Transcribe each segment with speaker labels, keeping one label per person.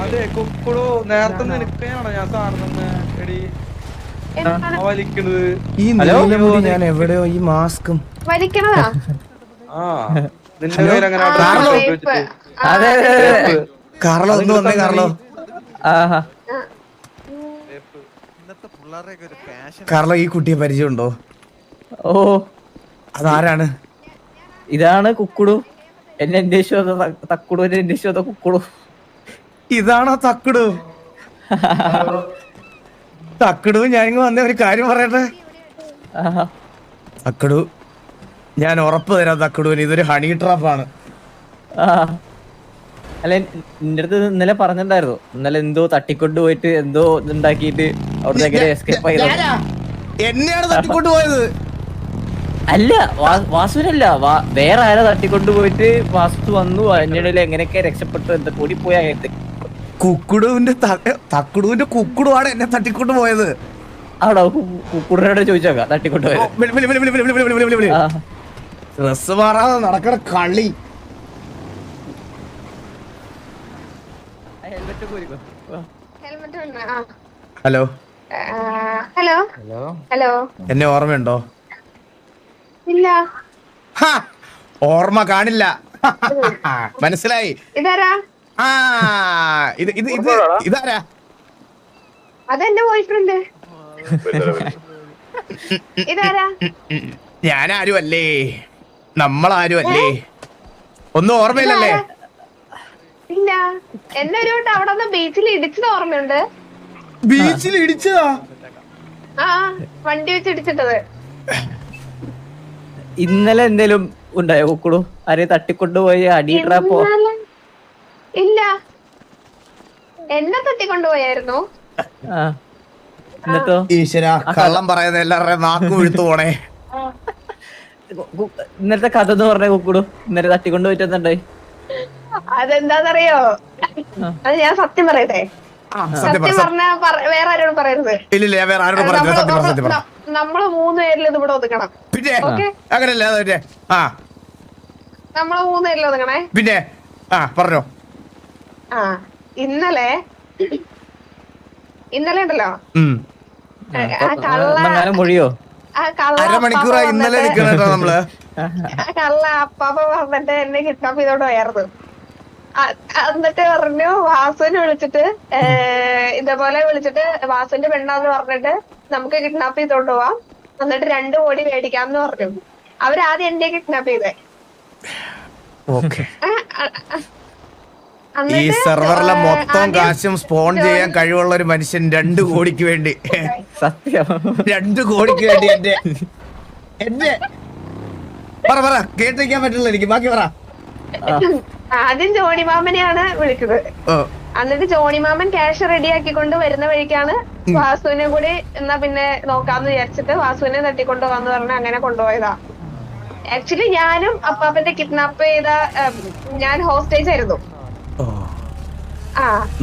Speaker 1: അതെ കുക്കുടു നേരത്തെ നിനക്കാണോ ഞാൻ കാണുന്നത് എടി വലിക്കണത്
Speaker 2: ഈ നീലമുടി ഞാൻ എവിടെയോ ഈ മാസ്കും
Speaker 3: വലിക്കണതാ.
Speaker 1: ആ നിന്റെ പേരങ്ങനെ
Speaker 2: കാർലോ ഒന്ന് വന്നേ കാർലോ. കാർലോ ഈ കുട്ടിയെ പരിചയമുണ്ടോ?
Speaker 4: ഓ
Speaker 2: അതാരാണ്?
Speaker 4: ഇതാണ് കുക്കുടു. എന്നെ അന്വേഷിച്ചോ തക്കുടു, എന്നെ അന്വേഷിച്ചോ കുക്കുടു.
Speaker 2: ഇതാണോ തക്കുടു? തക്കുടു ഞാനിങ്ങ് വന്ന ഒരു കാര്യം പറയട്ടെ. തക്കുടു ഞാൻ ഉറപ്പ് തരാം തക്കുടുവിന് ഇതൊരു ഹണി ട്രാപ്പാണ്.
Speaker 4: അല്ല നിന്റെ അടുത്ത് ഇന്നലെ പറഞ്ഞിട്ടുണ്ടായിരുന്നു, ഇന്നലെ എന്തോ തട്ടിക്കൊണ്ട് പോയിട്ട് എന്തോ ഇതുണ്ടാക്കിയിട്ട് അവിടെ എങ്ങനെ എസ്കേപ്പ് ആയത്.
Speaker 2: എന്നെയാണ് തട്ടിക്കൊണ്ട് പോയത്.
Speaker 4: അല്ല വാസുവിനല്ല, വേറെ ആരോ തട്ടിക്കൊണ്ട് പോയിട്ട് വാസു വന്നു. അതിനിടയിൽ എങ്ങനെയൊക്കെ രക്ഷപ്പെട്ടു, എന്താ കൂടി പോയാ
Speaker 2: കുക്കുടുവിന്റെ തക്കുടുവിന്റെ കുക്കുടുവാണ് എന്നെ തട്ടിക്കൊണ്ട് പോയത്.
Speaker 4: അവിടെ കുക്കുടനോട് ചോദിച്ചോക്കാം തട്ടിക്കൊണ്ട് പോയത്.
Speaker 2: ഡ്രസ് മാറാതെ നടക്കണ കളി. Hello
Speaker 3: hello hello.
Speaker 2: എന്നെ ഓർമ്മയുണ്ടോ?
Speaker 3: ഇല്ല.
Speaker 2: ഓർമ്മ കാണില്ല. മനസ്സിലായി.
Speaker 3: ഇതാരാ?
Speaker 2: ആ ഇത് ഇത് ഇത് ഇതാരാ?
Speaker 3: അതെന്റെ ബോയ് ഫ്രണ്ട്. ഇതാരാ?
Speaker 2: ഞാനാരും അല്ലേ, നമ്മളാരും അല്ലേ, ഒന്നും ഓർമ്മയില്ലല്ലേ?
Speaker 3: ഇല്ല. എന്നെ ഒരു വട്ടം അവിടെ നിന്ന് ബീച്ചിൽ ഇടിച്ചത് ഓർമ്മയുണ്ട്.
Speaker 2: ബീച്ചിൽ ഇടിച്ചതാ?
Speaker 3: ആ വണ്ടി വെച്ച് ഇടിച്ചിട്ടത്.
Speaker 4: ഇന്നലെ എന്തേലും ഉണ്ടായോ കുക്കുടു? ആരെ തട്ടിക്കൊണ്ടുപോയി അടിയിട്ടപ്പോ?
Speaker 3: ഇല്ല, എന്നെ തട്ടിക്കൊണ്ടുപോയായിരുന്നു.
Speaker 4: എന്നിട്ടോ?
Speaker 2: ഈശ്വര, കള്ളം പറയുന്ന എല്ലാവരുടെയും നാക്ക് വീഴ്ത്തു പോണേ.
Speaker 4: ഇന്നലത്തെ കഥ എന്ന് പറഞ്ഞ കുക്കുടു, ഇന്നലെ തട്ടിക്കൊണ്ട് പോയിട്ടുണ്ടായി.
Speaker 3: അതെന്താന്നറിയോ? അത് ഞാൻ സത്യം പറയട്ടെ. സത്യം പറഞ്ഞ വേറെ ആരോടും പറയരുത്.
Speaker 2: ഇല്ലില്ല, വേറെ ആരോടും പറയരുത്.
Speaker 3: നമ്മള് 3 പേരിൽ ഇത് ഇവിടെ ഒതുക്കണം.
Speaker 2: പിന്നെ അങ്ങനല്ലേ?
Speaker 3: നമ്മള് 3 പേരിൽ ഒതുക്കണേ.
Speaker 2: പിന്നെ പറഞ്ഞോ.
Speaker 3: ഇന്നലെ ഉണ്ടല്ലോ
Speaker 4: മൊഴിയോ?
Speaker 2: അരമണിക്കൂറായി ഇന്നലെ നിക്കണോ നമ്മള്.
Speaker 3: കള്ള അപ്പാപ്പ വന്നിട്ട് എന്നെ കിഡ്നാപ്പ് ചെയ്തോണ്ട് പോയായിരുന്നു. എന്നിട്ട് പറഞ്ഞു വാസുവിനെ വിളിച്ചിട്ട് ഇതേപോലെ വിളിച്ചിട്ട് വാസുവിന്റെ പെണ്ണാന്ന് പറഞ്ഞിട്ട് നമുക്ക് കിഡ്നാപ്പ് ചെയ്തോണ്ട് പോവാം, എന്നിട്ട് 2 കോടി മേടിക്കാന്ന് പറഞ്ഞു. അവരാദ്യം എന്റെ കിഡ്നാപ്പ് ചെയ്തേ.
Speaker 2: ഈ സെർവറിലെ മൊത്തം കാശും സ്പോൺ ചെയ്യാൻ കഴിവുള്ള ഒരു മനുഷ്യൻ 2 കോടിക്ക് വേണ്ടി,
Speaker 4: സത്യം
Speaker 2: 2 കോടിക്ക് വേണ്ടി എന്റെ പറ കേട്ടിരിക്കാൻ പറ്റില്ല എനിക്ക്. ബാക്കി പറ.
Speaker 3: ആദ്യം ജോണിമാമനെയാണ് വിളിച്ചത്. എന്നിട്ട് ജോണിമാമൻ ക്യാഷ് റെഡിയാക്കിക്കൊണ്ട് വരുന്ന വഴിക്കാണ് വാസുവിനെ കൂടി എന്നാ പിന്നെ നോക്കാന്ന് വിചാരിച്ചിട്ട് വാസുവിനെ തട്ടിക്കൊണ്ടു പോകാന്ന് പറഞ്ഞ് അങ്ങനെ കൊണ്ടുപോയതാ. ആക്ച്വലി ഞാനും അപ്പാപ്പന്റെ കിഡ്നാപ്പ് ചെയ്ത ഞാൻ ഹോസ്റ്റേജ് ആയിരുന്നു.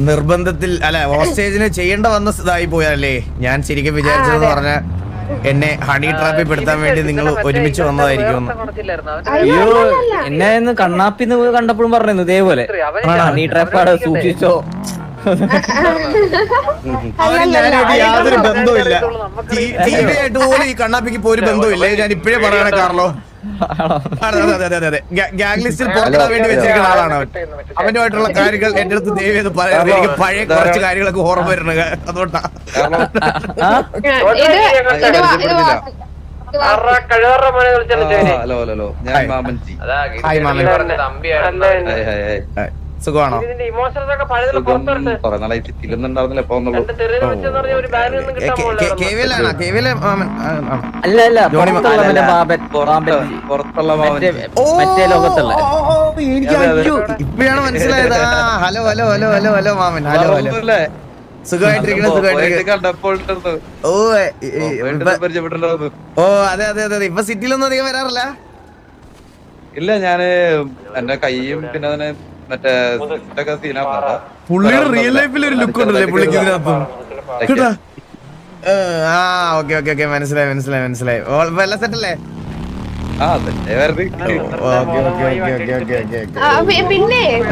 Speaker 2: നിർബന്ധത്തിൽ അല്ല, ഹോസ്റ്റേജിന് ചെയ്യേണ്ട വന്ന ഇതായി പോയല്ലേ. ഞാൻ ശരിക്കും വിചാരിച്ചതെന്ന് പറഞ്ഞ എന്നെ ഹണി ട്രാപ്പിൽ പെടുത്താൻ വേണ്ടി നിങ്ങൾ ഒരുമിച്ച് വന്നതായിരിക്കും.
Speaker 4: അയ്യോ, എന്നെ കണ്ണാപ്പിന്ന് കണ്ടപ്പോഴും പറഞ്ഞു ഇതേപോലെ ഹണി ട്രാപ്പാണ്, സൂക്ഷിച്ചോ.
Speaker 2: അവന് ഞാനായിട്ട് യാതൊരു ബന്ധവുമില്ല. ടിവിയായിട്ട് പോലും ഈ കണ്ണാപ്പിക്ക് ഇപ്പൊ ഒരു ബന്ധവുമില്ല. ഞാൻ ഇപ്പോഴേ പറയണ കാർലോ. അതെ, ഗ്യാങ് ലിസ്റ്റിൽ പുറത്തിടാൻ വേണ്ടി വെച്ചിരിക്കുന്ന ആളാണ് അവൻ. അവനുമായിട്ടുള്ള കാര്യങ്ങൾ എന്റെ അടുത്ത് ദയവേത് പറയാം. എനിക്ക് പഴയ കുറച്ച് കാര്യങ്ങളൊക്കെ ഓർമ്മ വരുന്നത് അതുകൊണ്ടാ. സുഖമാണോ?
Speaker 4: അല്ല മറ്റേ ലോകത്തുള്ള.
Speaker 2: ഇപ്പഴാണ് മനസ്സിലായത്. Hello hello hello hello hello മാമൻ. ഹലോ ഹലോ, സുഖമായിട്ടിരിക്കണം. ഓ അതെ അതെ അതെ. ഇപ്പൊ സിറ്റിയിലൊന്നും അധികം വരാറില്ല.
Speaker 1: ഇല്ല, ഞാന് എന്റെ കൈയും പിന്നെ അതിന് മറ്റേ
Speaker 2: പുള്ളിയുടെ റിയൽ ലൈഫിൽ ഒരു ലുക്ക് ഉണ്ടല്ലേ പുള്ളിക്ക് ഇതിനകത്തും. മനസ്സിലായി. എല്ലാം സെറ്റല്ലേ?
Speaker 1: ആ അതല്ലേ വെറുതെ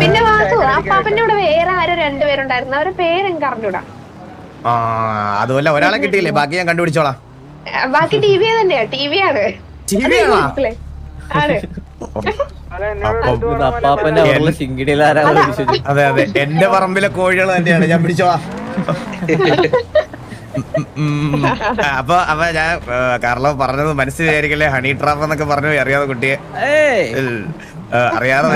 Speaker 3: പിന്നെ വാസു അപ്പാപ്പന്റെ കൂടെ വേറെ ആരോ രണ്ടുപേരുണ്ടായിരുന്നു. അവരുടെ പേരെനിക്ക് അറിഞ്ഞൂടാ.
Speaker 2: അതുപോലെ ഒരാളെ കിട്ടിയില്ലേ, ബാക്കി ഞാൻ കണ്ടുപിടിച്ചോളാം.
Speaker 3: ബാക്കി ടി വി തന്നെയാ, ടി വി ആണ്.
Speaker 2: അതെ അതെ, എന്റെ പറമ്പിലെ കോഴികൾ തന്നെയാണ്, ഞാൻ പിടിച്ചോളാം. അപ്പൊ ഞാൻ കാർലോ പറഞ്ഞത് മനസ്സിൽ വിചാരിക്കല്ലേ, ഹണി ട്രാപ്പ് എന്നൊക്കെ പറഞ്ഞു അറിയാതെ കുട്ടിയെ അറിയാതെ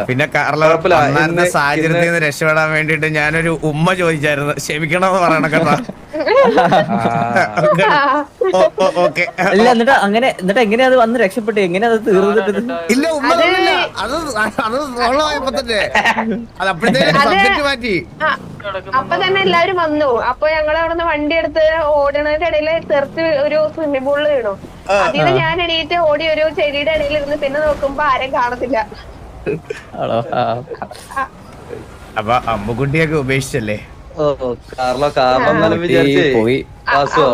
Speaker 2: പിന്നെ കാർലോ അന്നത്തെ സാഹചര്യത്തിൽ നിന്ന് രക്ഷപ്പെടാൻ വേണ്ടിട്ട് ഞാനൊരു ഉമ്മ ചോദിച്ചായിരുന്നു, ക്ഷമിക്കണമെന്ന് പറയണ കേട്ടോ. ഓക്കെ
Speaker 4: എന്നിട്ട് എങ്ങനെയാ അത് വന്ന് രക്ഷപ്പെട്ടു, എങ്ങനെയാ അത് തീർന്നിട്ട്?
Speaker 2: ഇല്ല, ഉമ്മ തന്നില്ല. അത് സോളമായപ്പോ തന്നെ അത് അപ്പോഴത്തേക്കും സബ്ജക്ട് മാറ്റി.
Speaker 3: അപ്പൊ തന്നെ എല്ലാവരും വന്നു. അപ്പൊ ഞങ്ങൾ അവിടുന്ന് വണ്ടി എടുത്ത് ഓടണതിന്റെ ഇടയില് തെറിച്ച് ഒരു സ്വിമ്മിംഗ് പൂളിൽ വീണു. അതിന് ഞാൻ എണീറ്റ് ഓടി ഒരു ചെടിയുടെ ഇടയിൽ ഇരുന്ന് പിന്നെ നോക്കുമ്പോ ആരും കാണത്തില്ല.
Speaker 2: അപ്പൊ അമ്മുകുട്ടിയൊക്കെ ഉപേക്ഷിച്ചല്ലേ?
Speaker 1: കാർലോ കാർലോ വിചാരിച്ചേ വാസോ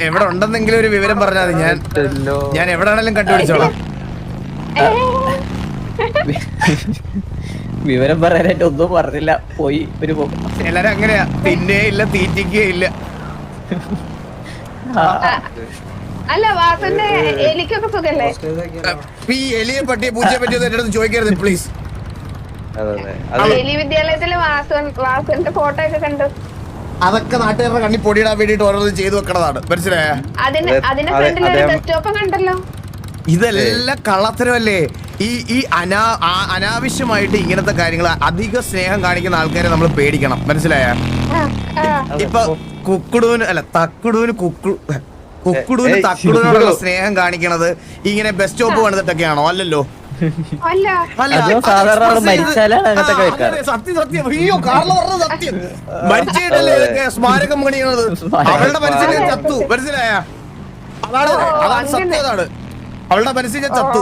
Speaker 2: എവിടെ ഉണ്ടെന്നെങ്കിലും ഒരു വിവരം പറഞ്ഞാൽ മതി, ഞാൻ എവിടെയാണെങ്കിലും കണ്ടുപിടിച്ചോളാം.
Speaker 4: വിവരം പറയാനായിട്ട് ഒന്നും പറഞ്ഞില്ല, പോയി ഒരു
Speaker 2: എല്ലാരും അങ്ങനെയാ, തിന്നേ ഇല്ല തീറ്റിക്കേ ഇല്ല.
Speaker 3: അല്ല വാസന്റെ എലിക്കൊക്കെ സുഖല്ലേ?
Speaker 2: ഈ എലിയെ പറ്റിയ പൂച്ചയെ പറ്റിയോ എന്റെ അടുത്ത് ചോദിക്കരുത് പ്ലീസ്.
Speaker 3: എലി വിദ്യാലയത്തില് വാസന്റെ ഫോട്ടോ ഒക്കെ കണ്ടു.
Speaker 2: അതൊക്കെ നാട്ടുകാരുടെ കണ്ണി പൊടിയിടാൻ വേണ്ടിട്ട് ഓരോന്നും ചെയ്തു വെക്കണതാണ്, മനസ്സിലായ?
Speaker 3: അതിന്റെ ഫ്രണ്ടിൽ ഒരു ഡെസ്ക്ടോപ്പ് കണ്ടല്ലോ.
Speaker 2: ഇതെല്ലാം കള്ളത്തരമല്ലേ? ഈ അനാവശ്യമായിട്ട് ഇങ്ങനത്തെ കാര്യങ്ങൾ അധിക സ്നേഹം കാണിക്കുന്ന ആൾക്കാരെ നമ്മൾ പേടിക്കണം, മനസ്സിലായ? ഇപ്പൊ കുക്കുടൂന് അല്ല തക്കുടൂന് കുക്കുടൂന് തക്കുടൂനോടുള്ള സ്നേഹം കാണിക്കണത് ഇങ്ങനെ ബസ് സ്റ്റോപ്പ് പണിതിട്ടൊക്കെയാണോ? അല്ലല്ലോ. സത്യം അയ്യോ, കാർലോ പറഞ്ഞത് സത്യം. മരിച്ചിട്ടല്ലേ ഇതൊക്കെ സ്മാരകം പണിയണത്? അവളുടെ മനസ്സിൽ ഞാൻ ചത്തു, മനസ്സിലായ? അതാണ് സത്യം, അതാണ് അവളുടെ മനസ്സിൽ ഞാൻ ചത്തു.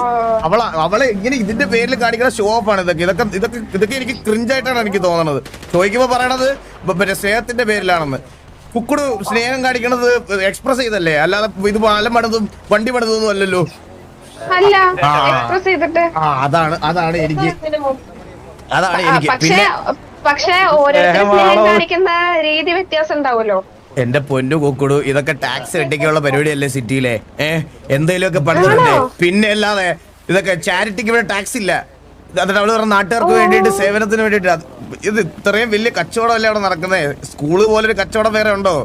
Speaker 2: അവളെ ഇങ്ങനെ ഇതിന്റെ പേരിൽ കാണിക്കുന്ന ഷോ ഓഫ് ആണ് ഇതൊക്കെ എനിക്ക് ക്രിഞ്ചായിട്ടാണ് എനിക്ക് തോന്നണത്. ചോദിക്കുമ്പോ പറയണത് സ്നേഹത്തിന്റെ പേരിലാണെന്ന്. കുക്കുടു സ്നേഹം കാണിക്കണത് എക്സ്പ്രസ് ചെയ്തല്ലേ, അല്ലാതെ ഇത് പാലം പണിതും വണ്ടി പണിതൊന്നും അല്ലല്ലോ. അതാണ് എനിക്ക് പിന്നെ
Speaker 3: പക്ഷേ ഓരോരുത്തരും കാണിക്കുന്ന രീതി വ്യത്യാസം ഉണ്ടാവുമല്ലോ.
Speaker 2: എന്റെ പൊന്നു കുക്കുടു, ഇതൊക്കെ ടാക്സ് വെട്ടിക്കുള്ള പരിപാടിയല്ലേ സിറ്റിയിലെ? എന്തെങ്കിലും ഒക്കെ പണിതിട്ടുണ്ടേ, പിന്നെ അല്ലാതെ ഇതൊക്കെ ചാരിറ്റിക്ക് ഇവിടെ ടാക്സ് ഇല്ല. എന്നിട്ട് അവള് പറഞ്ഞ നാട്ടുകാർക്ക് വേണ്ടിയിട്ട് സേവനത്തിന് വേണ്ടിട്ട് ഇത് ഇത്രയും വലിയ കച്ചവടമല്ലേ അവിടെ നടക്കുന്നത്? സ്കൂള് പോലൊരു കച്ചവടം വേറെ ഉണ്ടോ?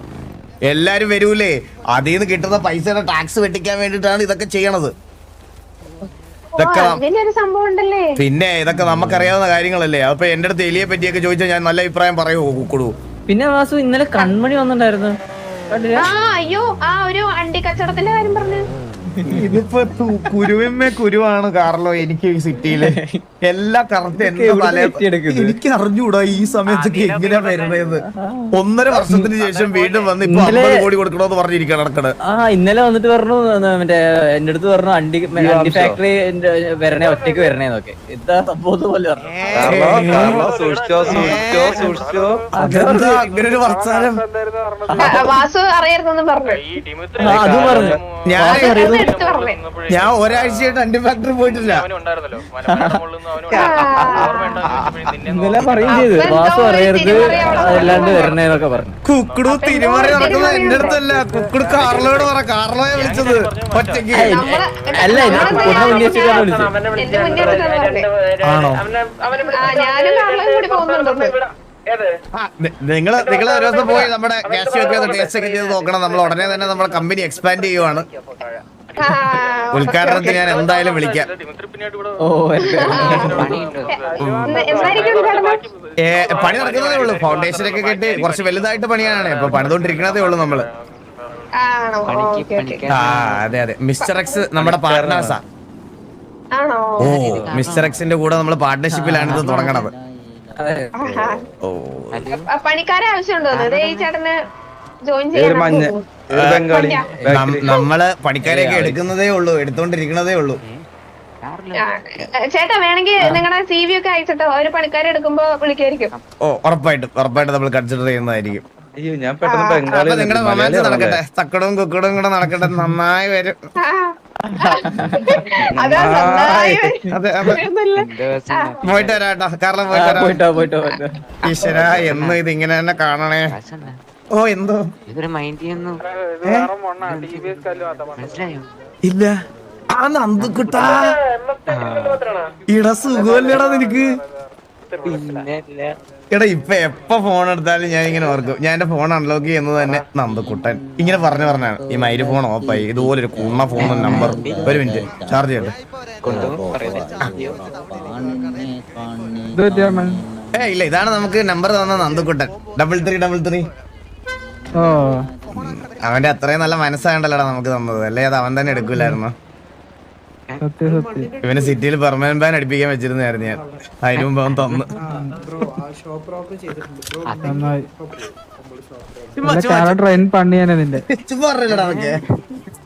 Speaker 2: എല്ലാരും വരൂലേ, അതിൽ നിന്ന് കിട്ടുന്ന പൈസയുടെ ടാക്സ് വെട്ടിക്കാൻ വേണ്ടിട്ടാണ് ഇതൊക്കെ ചെയ്യണത്. പിന്നെ ഇതൊക്കെ നമുക്കറിയാവുന്ന കാര്യങ്ങളല്ലേ. അപ്പൊ എന്റെ അടുത്ത് എലിയെ പറ്റിയൊക്കെ ചോദിച്ചാൽ ഞാൻ നല്ല അഭിപ്രായം പറയുമോ കുക്കുടു?
Speaker 4: പിന്നെ വാസു ഇന്നലെ കൺമണി വന്നിട്ടുണ്ടായിരുന്നു.
Speaker 3: അയ്യോ, ആ ഒരു അണ്ടി കച്ചവടത്തിന്റെ കാര്യം പറഞ്ഞു.
Speaker 2: ഇതിപ്പോ കുരുവിന്മേ കുരുവാണ് കാർലോ. എനിക്ക് ഈ സിറ്റിയില് എല്ലാ കറക്റ്റ് എനിക്ക് അറിഞ്ഞൂടാ ഈ സമയത്തൊക്കെ എങ്ങനെയാ വരണേന്ന്. 1.5 വർഷത്തിന് ശേഷം വീണ്ടും വന്ന് ഇപ്പൊ 50 കോടി കൊടുക്കണോന്ന് പറഞ്ഞിരിക്കണം നടക്കണത്.
Speaker 4: ഇന്നലെ വന്നിട്ട് പറഞ്ഞു, മറ്റേ എന്റെ അടുത്ത് പറഞ്ഞു അണ്ടി ഫാക്ടറി വരണേ, ഒറ്റയ്ക്ക് വരണേന്നൊക്കെ. എന്താ സംഭവം പോലെ
Speaker 2: അങ്ങനെ ഒരു വർത്താനം
Speaker 3: വാസു അറിയരുതെന്ന് പറഞ്ഞു.
Speaker 4: അതും പറഞ്ഞു.
Speaker 2: ഞാൻ ഒരാഴ്ചയായിട്ട് അണ്ടി ഫാക്ടറി പോയിട്ടില്ല.
Speaker 4: ഇന്നലെ പറയും ചെയ്തു, വാസു അറിയരുത് അല്ലാണ്ട് വരണേന്നൊക്കെ പറഞ്ഞു.
Speaker 2: കുക്കുടു തിരുമറി നടക്കുന്നത് എന്റെ അടുത്തല്ല, കുക്കുടു കാർലോയോട് പറ. കാർലോയെ വിളിച്ചത് ഒറ്റയ്ക്ക്
Speaker 4: അല്ല, കുക്കുടിനെ ഉന്നയിച്ചിട്ടാണ് വിളിച്ചത്.
Speaker 2: ആണോ? നിങ്ങള് ഒരു ദിവസം പോയി നമ്മുടെ ഗ്യാസ് ഒക്കെ ടേസ്റ്റ് ഒക്കെ ചെയ്ത് നോക്കണം. നമ്മൾ ഉടനെ തന്നെ നമ്മുടെ കമ്പനി എക്സ്പാൻഡ് ചെയ്യുവാണ്. ഉദ്ഘാടനത്തിന് ഞാൻ എന്തായാലും വിളിക്കാം. പണി നടക്കുന്നതേ ഉള്ളൂ, ഫൗണ്ടേഷൻ ഒക്കെ കേട്ട് കുറച്ച് വലുതായിട്ട് പണിയാണ്. ഇപ്പൊ പണിതുകൊണ്ടിരിക്കണതേ ഉള്ളൂ നമ്മള്. അതെ അതെ, മിസ്റ്റർ എക്സ് നമ്മുടെ പാർട്ട്നേഴ്സാ. ഓ, മിസ്റ്റർ എക്സിന്റെ കൂടെ നമ്മൾ പാർട്ട്ണർഷിപ്പിലാണ് ഇത് തുടങ്ങണത്.
Speaker 3: പണിക്കാരെ ആവശ്യമുണ്ടോ ഈ ചേട്ടന് ജോയിൻ ചെയ്യാൻ?
Speaker 2: നമ്മള് പണിക്കാരെയൊക്കെ എടുക്കുന്നതേ ഉള്ളൂ, എടുത്തോണ്ടിരിക്കണതേ ഉള്ളൂ.
Speaker 3: ചേട്ടാ വേണമെങ്കിൽ നിങ്ങളുടെ CV ഒക്കെ അയച്ചിട്ടോ, ഒരു പണിക്കാരെ എടുക്കുമ്പോ വിളിക്കായിരിക്കും.
Speaker 2: ഓ, ഉറപ്പായിട്ടും നമ്മൾ കൺസിഡർ ചെയ്യുന്നതായിരിക്കും.
Speaker 1: അയ്യോ ഞാൻ പെട്ടെന്ന്
Speaker 2: അപ്പൊ
Speaker 1: ബംഗാളി
Speaker 2: നിങ്ങളുടെ റൊമാൻസ് നടക്കട്ടെ, തക്കടും കുക്കടും കൂടെ നടക്കട്ടെ, നന്നായി വരും.
Speaker 3: അതാ നന്നായി
Speaker 2: അതെ അതെ, പോയിട്ട് വരാട്ടോ കാർലോ, പോയിട്ട് വരാം. ഈശ്വര, എന്നും ഇത് ഇങ്ങനെ തന്നെ കാണണേ. ഓ എന്തോ ഇല്ല ആ നന്ദുക്കുട്ടാ, ഇട സുഖമല്ലേടാ നിനക്ക്? എടാ ഇപ്പൊ എപ്പോ ഫോൺ എടുത്താലും ഞാൻ ഇങ്ങനെ ഓർക്കും, ഞാൻ എന്റെ ഫോൺ അൺലോക്ക് ചെയ്യുന്നത് തന്നെ നന്ദുക്കുട്ടൻ ഇങ്ങനെ പറഞ്ഞാണ്. ഈ മൈര് ഫോൺ ഓഫായി, ഇതുപോലൊരു കുണ്ണ ഫോൺ നമ്പർ. ഒരു മിനിറ്റ് ചാർജ് ചെയ്യട്ടെ. ഇല്ല, ഇതാണ് നമുക്ക് നമ്പർ തന്ന നന്ദുക്കുട്ടൻ, 3333. അവന്റെ അത്രയും നല്ല മനസ്സായണ്ടല്ലോടാ നമുക്ക് തന്നത്, അല്ലേ അത് അവൻ തന്നെ എടുക്കൂലായിരുന്നു. ഇവന് സിറ്റിയിൽ പെർമനന്റ് ബാൻ അടിപ്പിക്കാൻ വെച്ചിരുന്നായിരുന്നു ഞാൻ, അതിനു മുമ്പ് അവൻ തന്നു.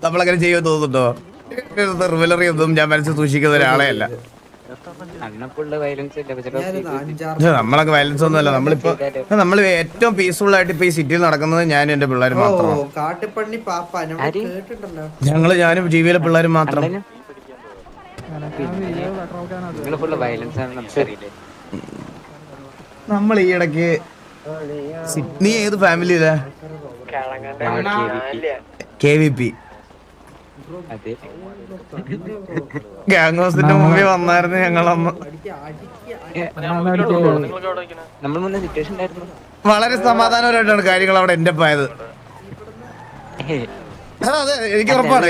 Speaker 2: നമ്മളങ്ങനെ ചെയ്യുമോ തോന്നുന്നുണ്ടോ? റിവലറി ഒന്നും ഞാൻ മനസ്സിൽ സൂക്ഷിക്കുന്ന ഒരാളെ അല്ല. നമ്മളൊക്കെ വയലൻസ് ഒന്നും അല്ല. നമ്മൾ ഏറ്റവും പീസ്ഫുൾ ആയിട്ട് ഇപ്പൊ ഈ സിറ്റിയിൽ നടക്കുന്നത് ഞാനും എന്റെ പിള്ളേരും മാത്രമാണ്. ഞാനും ടിവിയിലെ പിള്ളേരും മാത്രം. നമ്മൾ ഈ ഇടയ്ക്ക് നീ ഏത് ഫാമിലിയിലാ? KVP ഗാങ് ഹൗസിന്റെ മുമ്പിൽ വന്നായിരുന്നു ഞങ്ങളന്ന്. വളരെ സമാധാനപരമായിട്ടാണ് കാര്യങ്ങൾ അവിടെ എന്റെ പോയത്. അതെ എനിക്ക് ഉറപ്പാണ്.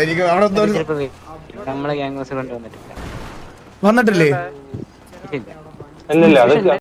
Speaker 2: എനിക്ക് അവിടെ വന്നിട്ടില്ലേ?